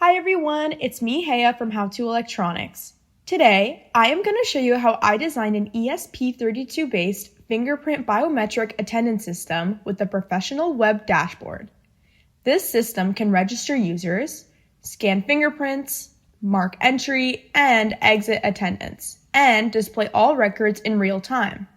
Hi everyone, it's me Heya from How to Electronics. Today, I am going to show you how I designed an ESP32 based fingerprint biometric attendance system with a professional web dashboard. This system can register users, scan fingerprints, mark entry and exit attendance, and display all records in real time.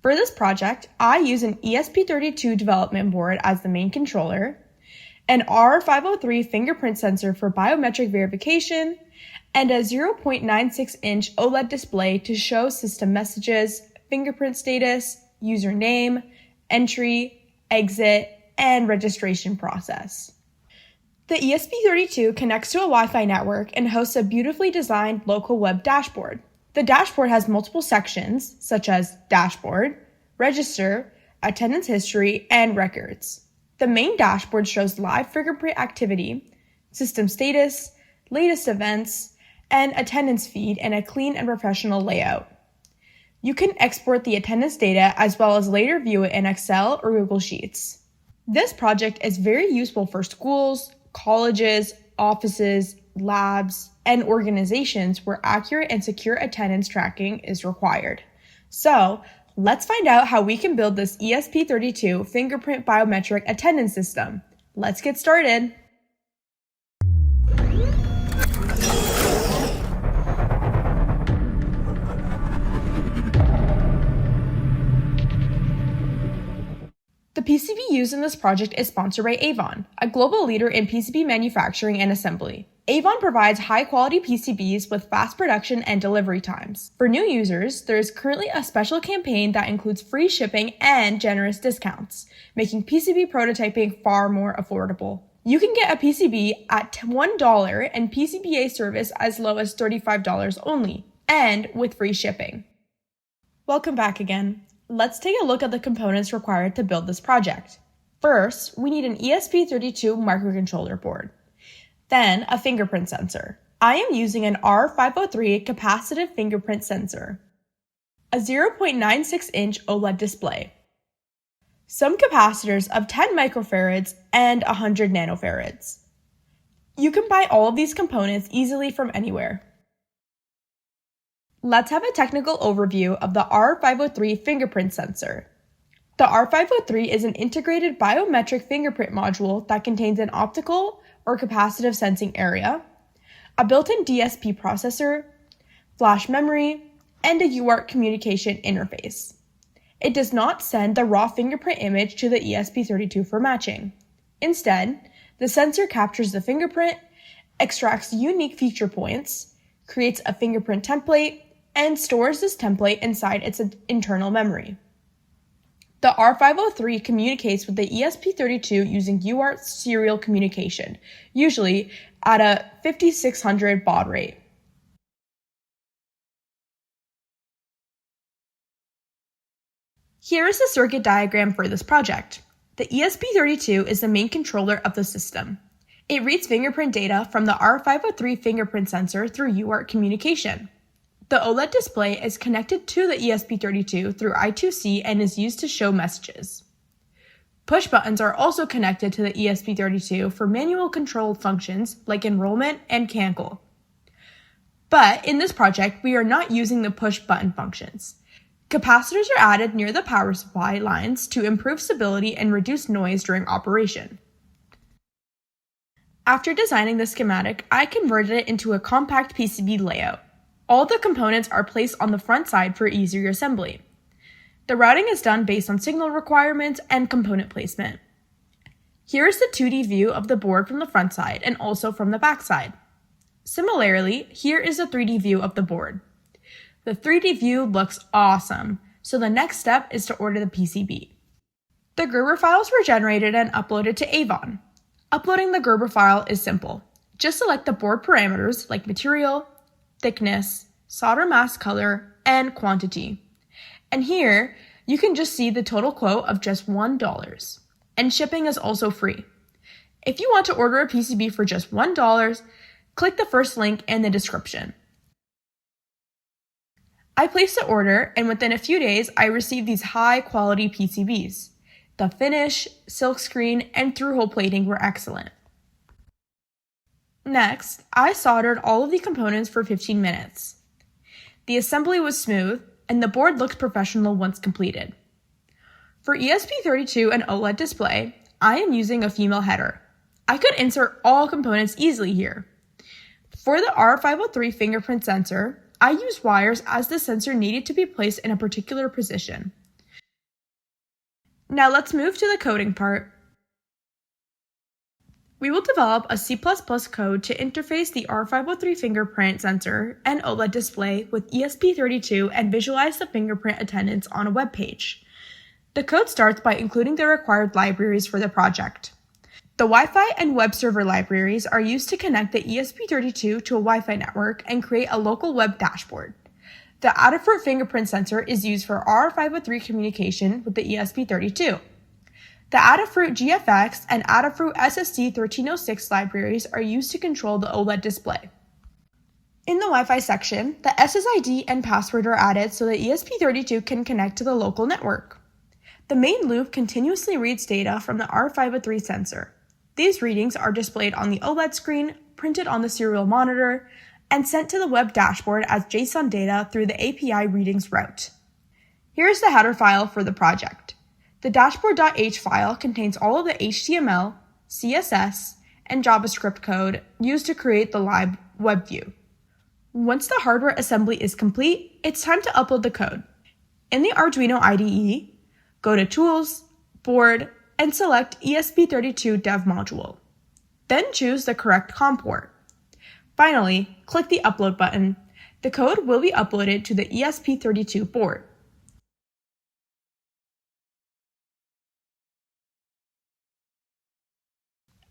For this project, I use an ESP32 development board as the main controller, an R503 fingerprint sensor for biometric verification, and a 0.96-inch OLED display to show system messages, fingerprint status, username, entry, exit, and registration process. The ESP32 connects to a Wi-Fi network and hosts a beautifully designed local web dashboard. The dashboard has multiple sections, such as dashboard, register, attendance history, and records. The main dashboard shows live fingerprint activity, system status, latest events, and attendance feed in a clean and professional layout. You can export the attendance data as well as later view it in Excel or Google Sheets. This project is very useful for schools, colleges, offices, labs, and organizations where accurate and secure attendance tracking is required. So, let's find out how we can build this ESP32 fingerprint biometric attendance system. Let's get started. The PCB used in this project is sponsored by Avon, a global leader in PCB manufacturing and assembly. Avon provides high-quality PCBs with fast production and delivery times. For new users, there is currently a special campaign that includes free shipping and generous discounts, making PCB prototyping far more affordable. You can get a PCB at $1 and PCBA service as low as $35 only, and with free shipping. Welcome back again. Let's take a look at the components required to build this project. First, we need an ESP32 microcontroller board. Then, a fingerprint sensor. I am using an R503 capacitive fingerprint sensor. A 0.96-inch OLED display. Some capacitors of 10 microfarads and 100 nanofarads. You can buy all of these components easily from anywhere. Let's have a technical overview of the R503 fingerprint sensor. The R503 is an integrated biometric fingerprint module that contains an optical or capacitive sensing area, a built-in DSP processor, flash memory, and a UART communication interface. It does not send the raw fingerprint image to the ESP32 for matching. Instead, the sensor captures the fingerprint, extracts unique feature points, creates a fingerprint template, and stores this template inside its internal memory. The R503 communicates with the ESP32 using UART serial communication, usually at a 5600 baud rate. Here is the circuit diagram for this project. The ESP32 is the main controller of the system. It reads fingerprint data from the R503 fingerprint sensor through UART communication. The OLED display is connected to the ESP32 through I2C and is used to show messages. Push buttons are also connected to the ESP32 for manual control functions like enrollment and cancel. But in this project, we are not using the push button functions. Capacitors are added near the power supply lines to improve stability and reduce noise during operation. After designing the schematic, I converted it into a compact PCB layout. All the components are placed on the front side for easier assembly. The routing is done based on signal requirements and component placement. Here is the 2D view of the board from the front side and also from the back side. Similarly, here is the 3D view of the board. The 3D view looks awesome, so the next step is to order the PCB. The Gerber files were generated and uploaded to Avon. Uploading the Gerber file is simple. Just select the board parameters like material, thickness, solder mask color, and quantity. And here, you can just see the total quote of just $1. And shipping is also free. If you want to order a PCB for just $1, click the first link in the description. I placed the order, and within a few days, I received these high-quality PCBs. The finish, silkscreen, and through-hole plating were excellent. Next, I soldered all of the components for 15 minutes. The assembly was smooth, and the board looked professional once completed. For ESP32 and OLED display, I am using a female header. I could insert all components easily here. For the R503 fingerprint sensor, I used wires as the sensor needed to be placed in a particular position. Now let's move to the coding part. We will develop a C++ code to interface the R503 fingerprint sensor and OLED display with ESP32 and visualize the fingerprint attendance on a web page. The code starts by including the required libraries for the project. The Wi-Fi and web server libraries are used to connect the ESP32 to a Wi-Fi network and create a local web dashboard. The Adafruit fingerprint sensor is used for R503 communication with the ESP32. The Adafruit GFX and Adafruit SSD1306 libraries are used to control the OLED display. In the Wi-Fi section, the SSID and password are added so that ESP32 can connect to the local network. The main loop continuously reads data from the R503 sensor. These readings are displayed on the OLED screen, printed on the serial monitor, and sent to the web dashboard as JSON data through the API readings route. Here is the header file for the project. The dashboard.h file contains all of the HTML, CSS, and JavaScript code used to create the live web view. Once the hardware assembly is complete, it's time to upload the code. In the Arduino IDE, go to Tools, Board, and select ESP32 Dev Module. Then choose the correct COM port. Finally, click the Upload button. The code will be uploaded to the ESP32 board.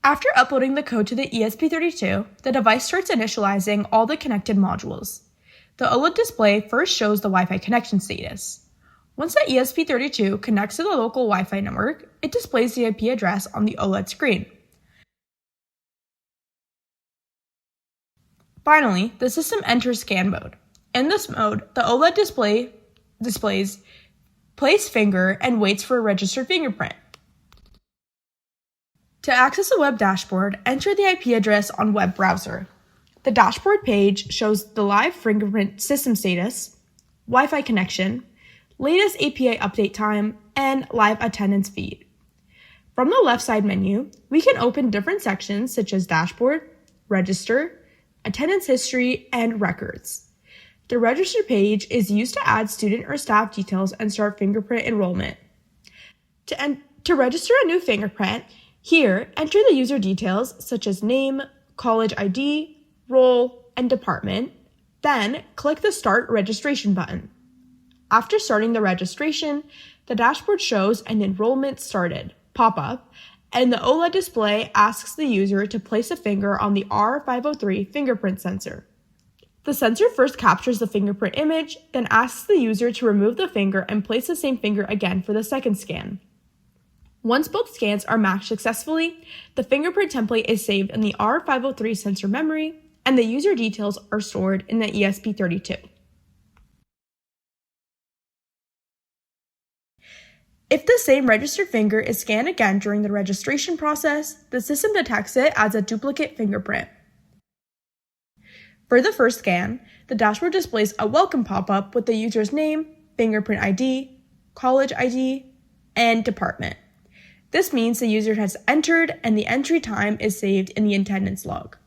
After uploading the code to the ESP32, the device starts initializing all the connected modules. The OLED display first shows the Wi-Fi connection status. Once the ESP32 connects to the local Wi-Fi network, it displays the IP address on the OLED screen. Finally, the system enters scan mode. In this mode, the OLED display displays place finger and waits for a registered fingerprint. To access a web dashboard, enter the IP address on web browser. The dashboard page shows the live fingerprint system status, Wi-Fi connection, latest API update time, and live attendance feed. From the left side menu, we can open different sections such as dashboard, register, attendance history, and records. The register page is used to add student or staff details and start fingerprint enrollment. To register a new fingerprint, here, enter the user details such as name, college ID, role, and department. Then, click the Start Registration button. After starting the registration, the dashboard shows an Enrollment Started pop-up, and the OLED display asks the user to place a finger on the R503 fingerprint sensor. The sensor first captures the fingerprint image, then asks the user to remove the finger and place the same finger again for the second scan. Once both scans are matched successfully, the fingerprint template is saved in the R503 sensor memory, and the user details are stored in the ESP32. If the same registered finger is scanned again during the registration process, the system detects it as a duplicate fingerprint. For the first scan, the dashboard displays a welcome pop-up with the user's name, fingerprint ID, college ID, and department. This means the user has entered and the entry time is saved in the attendance log.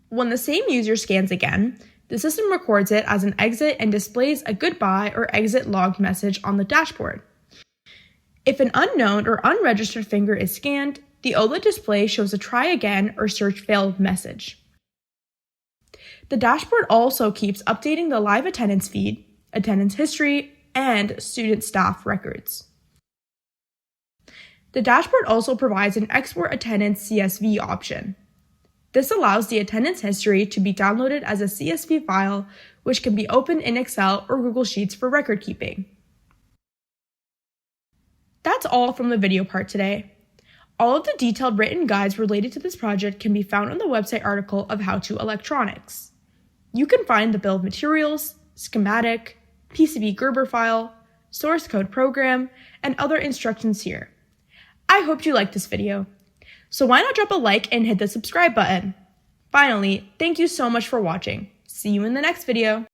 When the same user scans again, the system records it as an exit and displays a goodbye or exit logged message on the dashboard. If an unknown or unregistered finger is scanned, the OLED display shows a try again or search failed message. The dashboard also keeps updating the live attendance feed, attendance history, and student staff records. The dashboard also provides an export attendance CSV option. This allows the attendance history to be downloaded as a CSV file, which can be opened in Excel or Google Sheets for record keeping. That's all from the video part today. All of the detailed written guides related to this project can be found on the website article of How to Electronics. You can find the bill of materials, schematic, PCB Gerber file, source code program, and other instructions here. I hope you liked this video. So why not drop a like and hit the subscribe button? Finally, thank you so much for watching. See you in the next video.